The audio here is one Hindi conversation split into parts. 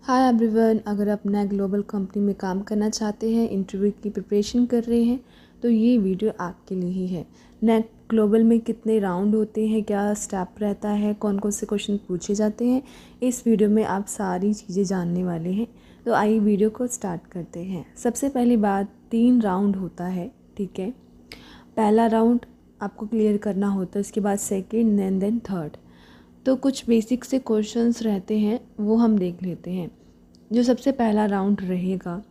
हाय एवरीवन, अगर आप नए ग्लोबल कंपनी में काम करना चाहते हैं, इंटरव्यू की प्रिपरेशन कर रहे हैं तो ये वीडियो आपके लिए ही है। नेट ग्लोबल में कितने राउंड होते हैं, क्या स्टेप रहता है, कौन कौन से क्वेश्चन पूछे जाते हैं, इस वीडियो में आप सारी चीज़ें जानने वाले हैं। तो आइए वीडियो को स्टार्ट करते हैं। सबसे पहली बात, 3 राउंड होता है, ठीक है। पहला राउंड आपको क्लियर करना होता है, उसके बाद सेकेंड एंड देन थर्ड। तो कुछ बेसिक से क्वेश्चंस रहते हैं, वो हम देख लेते हैं। जो सबसे पहला राउंड रहेगा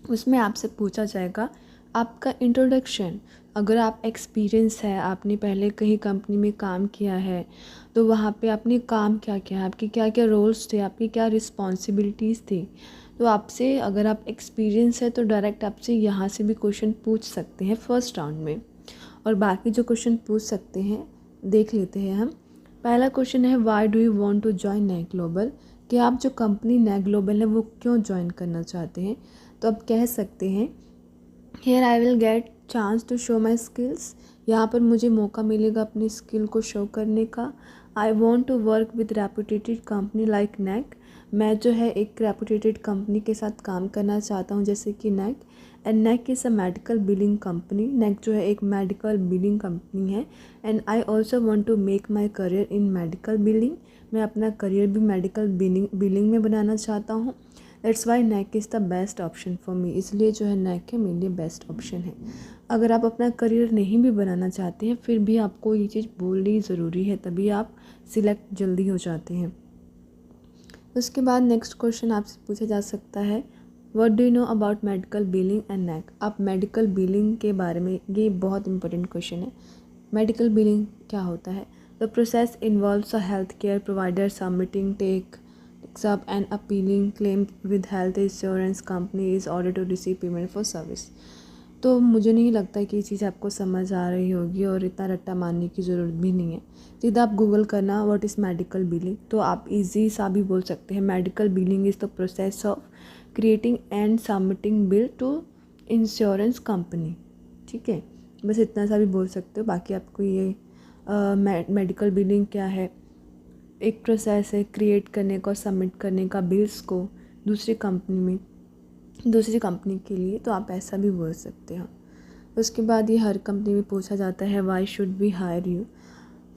उसमें आपसे पूछा जाएगा आपका इंट्रोडक्शन। अगर आप एक्सपीरियंस है, आपने पहले कहीं कंपनी में काम किया है तो वहाँ पे आपने काम क्या किया है, आपके क्या क्या रोल्स थे, आपकी क्या रिस्पॉन्सिबिलिटीज़ थी। तो आपसे अगर आप एक्सपीरियंस है तो डायरेक्ट आपसे यहाँ से भी क्वेश्चन पूछ सकते हैं फर्स्ट राउंड में। और बाकी जो क्वेश्चन पूछ सकते हैं देख लेते हैं हम। पहला क्वेश्चन है, why do you want to join Knack Global, कि आप जो कंपनी नेक ग्लोबल है वो क्यों ज्वाइन करना चाहते हैं। तो आप कह सकते हैं, here I will get chance to show my skills, यहाँ पर मुझे मौका मिलेगा अपनी स्किल को शो करने का। I want to work with reputated company like Nek, मैं जो है एक रेपुटेटेड कंपनी के साथ काम करना चाहता हूँ जैसे कि Nek. And Nek is a medical billing company, Nek जो है एक मेडिकल बिलिंग कंपनी है। And I also want to make my career in medical billing, मैं अपना करियर भी मेडिकल बिलिंग में बनाना चाहता हूँ। That's why neck is the best option for me, इसलिए जो है नेक है मेरे लिए बेस्ट ऑप्शन है। अगर आप अपना करियर नहीं भी बनाना चाहते हैं फिर भी आपको ये चीज़ बोलनी ज़रूरी है, तभी आप सिलेक्ट जल्दी हो जाते हैं। उसके बाद नेक्स्ट क्वेश्चन आपसे पूछा जा सकता है, what do you know about medical billing and neck, आप मेडिकल बिलिंग के बारे में, ये बहुत इंपॉर्टेंट क्वेश्चन है। मेडिकल बिलिंग क्या होता है? The process involves a health care provider submitting takes up and appealing claim with health insurance companies order to receive payment for service। तो मुझे नहीं लगता कि ये चीज़ आपको समझ आ रही होगी और इतना रट्टा मारने की ज़रूरत भी नहीं है। सीधा आप गूगल करना व्हाट इज़ मेडिकल बिलिंग, तो आप इजी सा भी बोल सकते हैं, medical billing is the process of creating and submitting bill to insurance company. ठीक है, बस इतना सा भी बोल सकते हो। बाकी आपको ये मेडिकल बिलिंग क्या है, एक प्रोसेस है क्रिएट करने का और सबमिट करने का बिल्स को दूसरी कंपनी के लिए, तो आप ऐसा भी बोल सकते हो। उसके बाद ये हर कंपनी में पूछा जाता है, why should we hire you,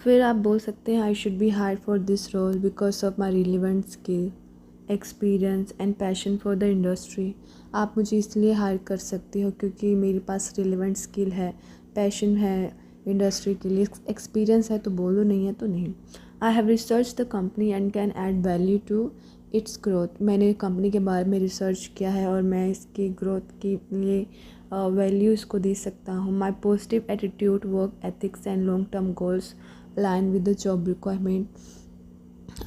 फिर आप बोल सकते हैं, I should be hire for this role because of my relevant skill experience and passion for the industry. आप मुझे इसलिए हायर कर सकते हो क्योंकि मेरे पास रिलेवेंट स्किल है, पैशन है इंडस्ट्री के लिए, एक्सपीरियंस है तो बोलो, नहीं है तो नहीं। I have research the company and can add value to its growth, मैंने कंपनी के बारे में रिसर्च किया है और मैं इसकी ग्रोथ के लिए वैल्यू इसको दे सकता हूँ। My positive attitude, work ethics and long term goals align with the job requirement,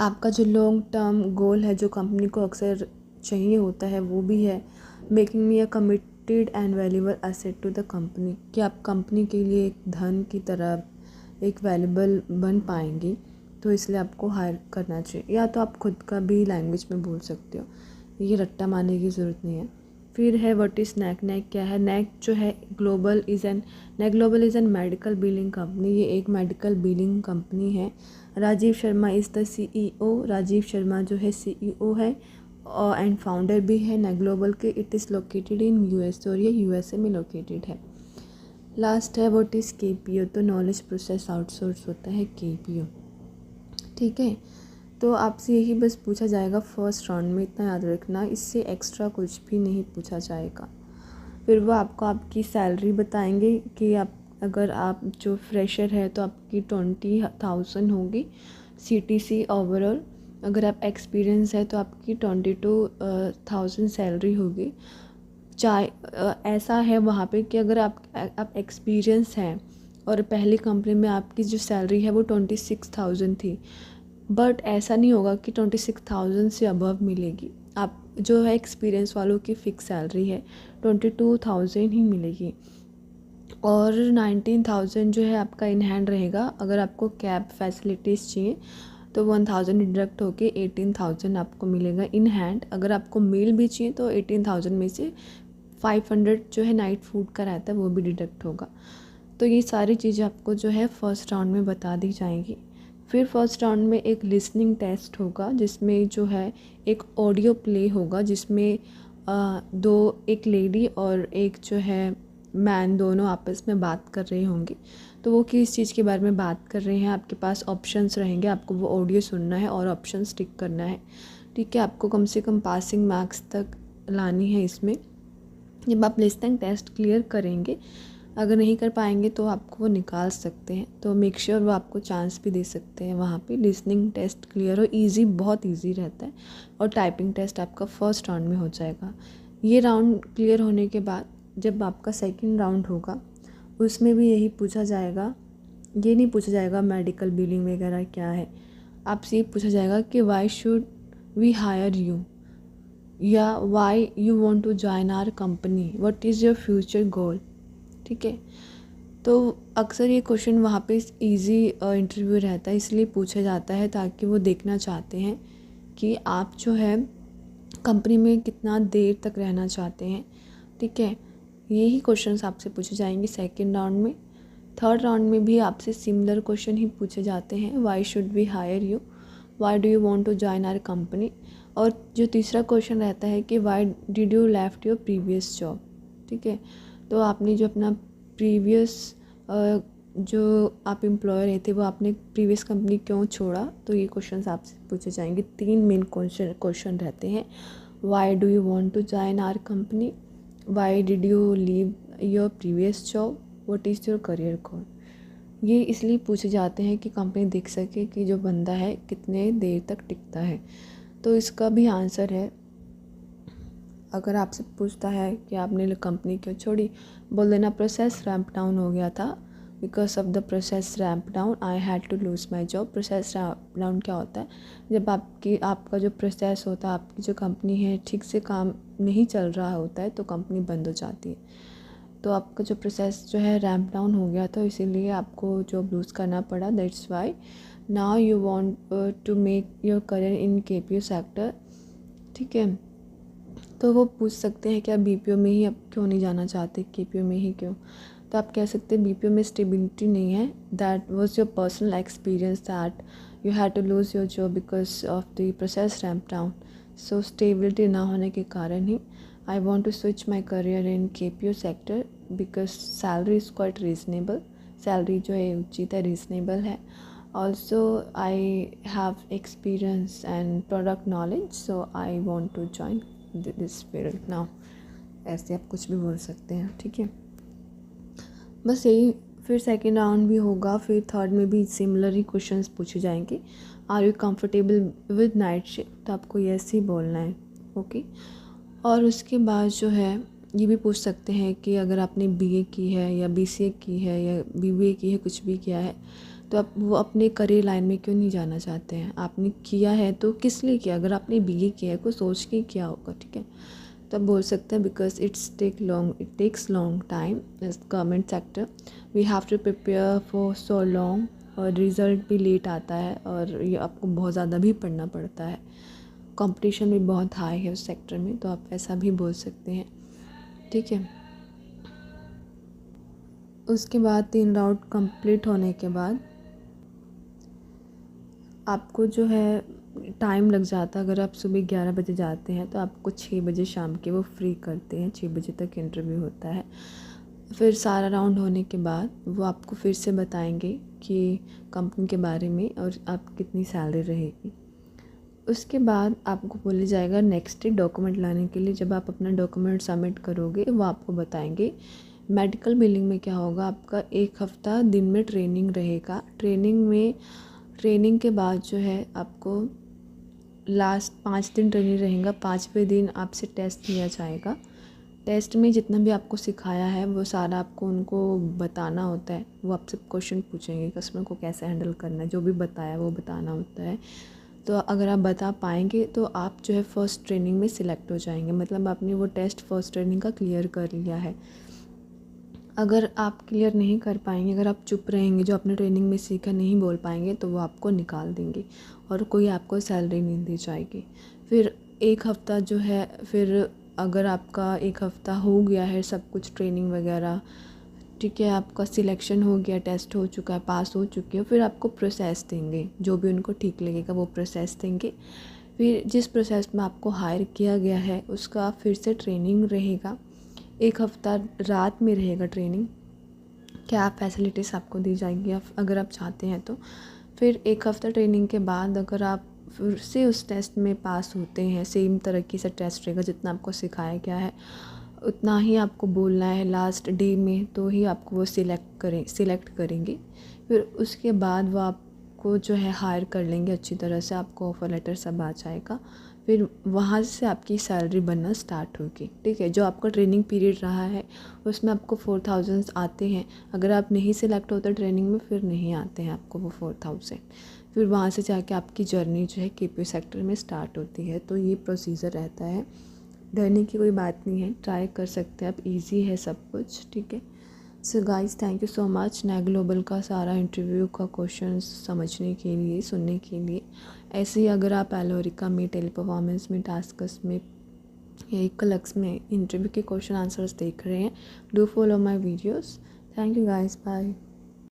आपका जो लॉन्ग टर्म गोल है जो कंपनी को अक्सर चाहिए होता है वो भी है। Making me a committed and valuable asset to the company, कि आप कंपनी के लिए एक धन की तरह एक वैल्यूबल बन पाएंगी, तो इसलिए आपको हायर करना चाहिए। या तो आप खुद का भी लैंग्वेज में बोल सकते हो, ये रट्टा मारने की ज़रूरत नहीं है। फिर है व्हाट इज़ नेक, नेक क्या है? नेक जो है Nek global is an medical billing company, ये एक मेडिकल बिलिंग कंपनी है। Rajiv Sharma is the CEO, Rajiv Sharma जो है CEO है और एंड फाउंडर भी है नेक ग्लोबल के। It is located in US, और ये USA में लोकेटेड है। लास्ट है व्हाट इज़ KPO, तो नॉलेज प्रोसेस आउटसोर्स होता है KPO। ठीक है, तो आपसे यही बस पूछा जाएगा फर्स्ट राउंड में, इतना याद रखना, इससे एक्स्ट्रा कुछ भी नहीं पूछा जाएगा। फिर वो आपको आपकी सैलरी बताएंगे कि आप अगर आप जो फ्रेशर है तो आपकी 20,000 होगी CTC ओवरऑल, अगर आप एक्सपीरियंस है तो आपकी 22,000 सैलरी होगी। चाहे ऐसा है वहाँ पे कि अगर आप एक्सपीरियंस हैं और पहली कंपनी में आपकी जो सैलरी है वो 26,000 थी, बट ऐसा नहीं होगा कि 26,000 से अबव मिलेगी। आप जो है एक्सपीरियंस वालों की फ़िक्स सैलरी है 22,000 ही मिलेगी, और 19,000 जो है आपका इन हैंड रहेगा। अगर आपको कैब फैसिलिटीज़ चाहिए तो 1,000 डिडक्ट होके 18,000 आपको मिलेगा इन हैंड। अगर आपको मील भी चाहिए तो 18,000 में से 500 जो है नाइट फूड का रहता है वो भी डिडक्ट होगा। तो ये सारी चीज़ें आपको जो है फर्स्ट राउंड में बता दी जाएंगी। फिर फर्स्ट राउंड में एक लिसनिंग टेस्ट होगा जिसमें जो है एक ऑडियो प्ले होगा जिसमें एक लेडी और एक जो है मैन दोनों आपस में बात कर रहे होंगे। तो वो किस चीज़ के बारे में बात कर रहे हैं, आपके पास ऑप्शंस रहेंगे, आपको वो ऑडियो सुनना है और ऑप्शंस टिक करना है। ठीक है, आपको कम से कम पासिंग मार्क्स तक लानी है इसमें। जब आप लिसनिंग टेस्ट क्लियर करेंगे, अगर नहीं कर पाएंगे तो आपको वो निकाल सकते हैं, तो मेक श्योर वो आपको चांस भी दे सकते हैं वहाँ पे। लिसनिंग टेस्ट क्लियर हो, ईजी, बहुत ईजी रहता है। और टाइपिंग टेस्ट आपका फर्स्ट राउंड में हो जाएगा। ये राउंड क्लियर होने के बाद जब आपका सेकंड राउंड होगा उसमें भी यही पूछा जाएगा। ये नहीं पूछा जाएगा मेडिकल बिलिंग वगैरह क्या है, आपसे ये पूछा जाएगा कि why should we hire you, या why you want to join our company, what is your future goal. ठीक है, तो अक्सर ये क्वेश्चन वहाँ पे इजी इंटरव्यू रहता है, इसलिए पूछा जाता है ताकि वो देखना चाहते हैं कि आप जो है कंपनी में कितना देर तक रहना चाहते हैं। ठीक है, यही क्वेश्चंस आपसे पूछे जाएंगे सेकंड राउंड में। थर्ड राउंड में भी आपसे सिमिलर क्वेश्चन ही पूछे जाते हैं, why should we hire you, why do you want to join our company. और जो तीसरा क्वेश्चन रहता है कि why did you left your previous job. ठीक है, तो आपने जो अपना प्रीवियस जो आप एम्प्लॉयर रहे थे वो आपने प्रीवियस कंपनी क्यों छोड़ा, तो ये क्वेश्चंस आपसे पूछे जाएंगे। 3 मेन क्वेश्चन रहते हैं, why do you want to join our company, why did you leave your previous job, what is your career goal. ये इसलिए पूछे जाते हैं कि कंपनी देख सके कि जो बंदा है कितने देर तक टिकता है। तो इसका भी आंसर है, अगर आपसे पूछता है कि आपने कंपनी क्यों छोड़ी, बोल देना प्रोसेस रैम्प डाउन हो गया था, because of the process ramp down I had to lose my job. Process ramp down क्या होता है, जब आपका जो प्रोसेस होता है, आपकी जो कंपनी है ठीक से काम नहीं चल रहा होता है तो कंपनी बंद हो जाती है। तो आपका जो प्रोसेस जो है रैम्प डाउन हो गया था, इसीलिए आपको जॉब लूज़ करना पड़ा। That's why now you want to make your career in KPO sector. ठीक है, तो वो पूछ सकते हैं कि आप बीपीओ में ही अब क्यों नहीं जाना चाहते, केपीओ में ही क्यों। तो आप कह सकते हैं बीपीओ में स्टेबिलिटी नहीं है, that was your personal experience that you had to lose your job because of the process ramp down. So stability ना होने के कारण ही I want to switch my career in KPO sector because salary is quite reasonable. Salary जो है उचित है, रीजनेबल है। Also I have experience and product knowledge, so I want to join this field now. ऐसे आप कुछ भी बोल सकते हैं। ठीक है, बस यही। फिर सेकेंड राउंड भी होगा, फिर थर्ड में भी सिमिलर ही क्वेश्चंस पूछे जाएंगे। Are you comfortable with night shift, तो आपको यस ही बोलना है। ओके, और उसके बाद जो है ये भी पूछ सकते हैं कि अगर आपने बीए की है या बीसीए की है या बीबीए की है, कुछ भी किया है, तो आप वो अपने करियर लाइन में क्यों नहीं जाना चाहते हैं। आपने किया है तो किस लिए किया, अगर आपने बीए किया है कुछ सोच के किया होगा। ठीक है, तो आप बोल सकते हैं because it takes long time इस government sector, we have to prepare for so long, और रिज़ल्ट भी लेट आता है और ये आपको बहुत ज़्यादा भी पढ़ना पड़ता है, कंपटीशन भी बहुत हाई है उस सेक्टर में, तो आप ऐसा भी बोल सकते हैं। ठीक है, उसके बाद 3 राउंड कंप्लीट होने के बाद आपको जो है टाइम लग जाता है। अगर आप सुबह 11 बजे जाते हैं तो आपको 6 बजे शाम के वो फ्री करते हैं, 6 बजे तक इंटरव्यू होता है। फिर सारा राउंड होने के बाद वो आपको फिर से बताएंगे कि कंपनी के बारे में और आप कितनी सैलरी रहेगी। उसके बाद आपको बोला जाएगा नेक्स्ट डे डॉक्यूमेंट लाने के लिए। जब आप अपना डॉक्यूमेंट सबमिट करोगे वो आपको बताएंगे। मेडिकल बिलिंग में क्या होगा, आपका 1 हफ़्ता दिन में ट्रेनिंग रहेगा। ट्रेनिंग के बाद जो है आपको लास्ट 5 दिन ट्रेनिंग रहेगा। 5वें दिन आपसे टेस्ट लिया जाएगा। टेस्ट में जितना भी आपको सिखाया है वो सारा आपको उनको बताना होता है। वो आपसे क्वेश्चन पूछेंगे, कस्टमर को कैसे हैंडल करना है, जो भी बताया वो बताना होता है। तो अगर आप बता पाएंगे तो आप जो है फ़र्स्ट ट्रेनिंग में सिलेक्ट हो जाएंगे, मतलब आपने वो टेस्ट फर्स्ट ट्रेनिंग का क्लियर कर लिया है। अगर आप क्लियर नहीं कर पाएंगे, अगर आप चुप रहेंगे, जो आपने ट्रेनिंग में सीखा नहीं बोल पाएंगे, तो वो आपको निकाल देंगे और कोई आपको सैलरी नहीं दी जाएगी। फिर 1 हफ़्ता जो है, फिर अगर आपका 1 हफ़्ता हो गया है सब कुछ ट्रेनिंग वगैरह ठीक है, आपका सिलेक्शन हो गया, टेस्ट हो चुका है, पास हो चुके हो, फिर आपको प्रोसेस देंगे, जो भी उनको ठीक लगेगा वो प्रोसेस देंगे। फिर जिस प्रोसेस में आपको हायर किया गया है उसका फिर से ट्रेनिंग रहेगा, 1 हफ़्ता रात में रहेगा ट्रेनिंग। क्या फैसिलिटीज़ आपको दी जाएगी अगर आप चाहते हैं तो। फिर 1 हफ़्ता ट्रेनिंग के बाद अगर आप फिर से उस टेस्ट में पास होते हैं, सेम तरीके से टेस्ट रहेगा, जितना आपको सिखाया गया है उतना ही आपको बोलना है लास्ट डे में, तो ही आपको वो सिलेक्ट करेंगे। फिर उसके बाद वो आपको जो है हायर कर लेंगे अच्छी तरह से, आपको ऑफ़र लेटर सब आ जाएगा। फिर वहाँ से आपकी सैलरी बनना स्टार्ट होगी। ठीक है, जो आपका ट्रेनिंग पीरियड रहा है उसमें आपको 4000 आते हैं। अगर आप नहीं सिलेक्ट होते ट्रेनिंग में फिर नहीं आते हैं आपको वो 4000। फिर वहाँ से जाके आपकी जर्नी जो है KPO सेक्टर में स्टार्ट होती है। तो ये प्रोसीजर रहता है, डरने की कोई बात नहीं है, ट्राई कर सकते हैं आप, इजी है सब कुछ। ठीक है, so guys thank you so much Knack Global का सारा इंटरव्यू का क्वेश्चंस समझने के लिए, सुनने के लिए। ऐसे ही अगर आप एलोरिका में, टेली परफॉर्मेंस में, टास्कस में या कलक्स में इंटरव्यू के क्वेश्चन आंसर्स देख रहे हैं, do follow my videos. Thank you guys, bye.